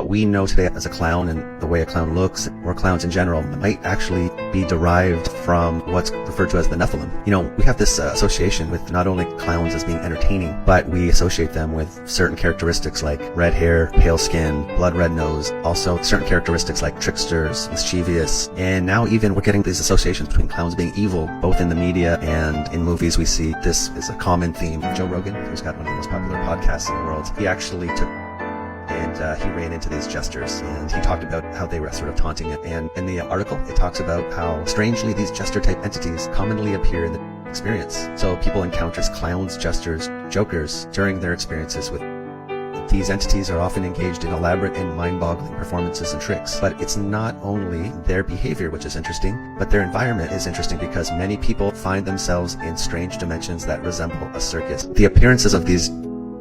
What we know today as a clown and the way a clown looks, or clowns in general, might actually be derived from what's referred to as the Nephilim. You know, we have this association with not only clowns as being entertaining, but we associate them with certain characteristics like red hair, pale skin, blood red nose, also certain characteristics like tricksters, mischievous, and now even we're getting these associations between clowns being evil, both in the media and in movies. We see this is a common theme. Joe Rogan, who's got one of the most popular podcasts in the world, he actually took he ran into these jesters, and he talked about how they were sort of taunting it. And in the article, it talks about how strangely these jester-type entities commonly appear in the experience. So people encounter clowns, jesters, jokers during their experiences with these entities are often engaged in elaborate and mind-boggling performances and tricks. But it's not only their behavior which is interesting, but their environment is interesting because many people find themselves in strange dimensions that resemble a circus. The appearances of these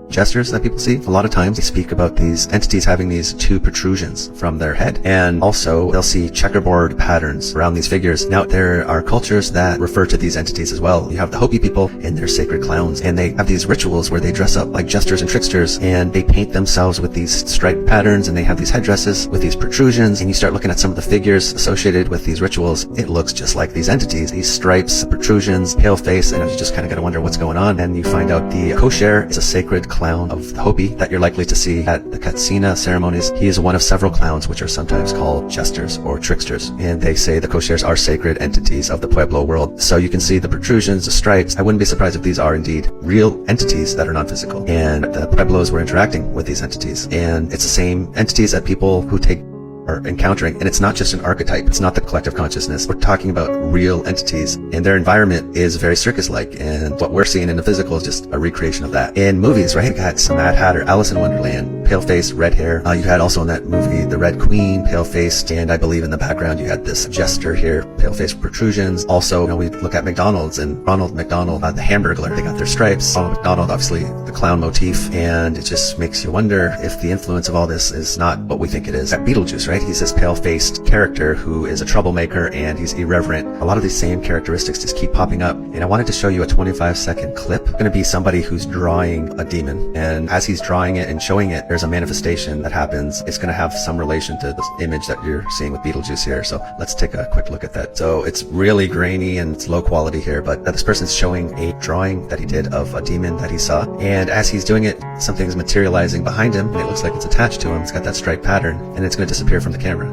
jesters that people see, a lot of times they speak about these entities having these two protrusions from their head, and also they'll see checkerboard patterns around these figures. Now there are cultures that refer to these entities as well. You have the Hopi people and their sacred clowns, and they have these rituals where they dress up like jesters and tricksters, and they paint themselves with these striped patterns, and they have these headdresses with these protrusions. And you start looking at some of the figures associated with these rituals, it looks just like these entities, these stripes, protrusions, pale face, and you just kind of gotta wonder what's going on. And you find out the kosher is a sacred clown of the Hopi that you're likely to see at the Katsina ceremonies. He is one of several clowns which are sometimes called jesters or tricksters, and they say the koshers are sacred entities of the Pueblo world. So you can see the protrusions, the stripes. I wouldn't be surprised if these are indeed real entities that are non-physical, and the Pueblos were interacting with these entities, and it's the same entities that people who take are encountering. And it's not just an archetype, it's not the collective consciousness. We're talking about real entities, and their environment is very circus-like, and what we're seeing in the physical is just a recreation of that. In movies, right, you got some Mad Hatter, Alice in Wonderland, pale face, red hair. You had also in that movie the Red Queen, pale faced, and I believe in the background you had this jester here, pale face protrusions. Also, you know, we look at McDonald's and Ronald McDonald, the Hamburglar, they got their stripes. Ronald McDonald, obviously the clown motif, and it just makes you wonder if the influence of all this is not what we think it is. At Beetlejuice, right, he's this pale-faced character who is a troublemaker and he's irreverent. A lot of these same characteristics just keep popping up, and I wanted to show you a 25-second clip. It's going to be somebody who's drawing a demon, and as he's drawing it and showing it, there's a manifestation that happens. It's going to have some relation to this image that you're seeing with Beetlejuice here, so let's take a quick look at that. So it's really grainy and it's low quality here, but this person's showing a drawing that he did of a demon that he saw, and as he's doing it, something's materializing behind him, and it looks like it's attached to him. It's got that striped pattern, and it's going to disappear from the camera.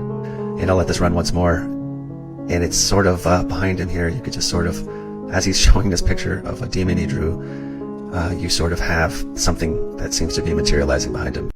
And I'll let this run once more, and it's sort of behind him here. You could just sort of, as he's showing this picture of a demon he drew, you sort of have something that seems to be materializing behind him.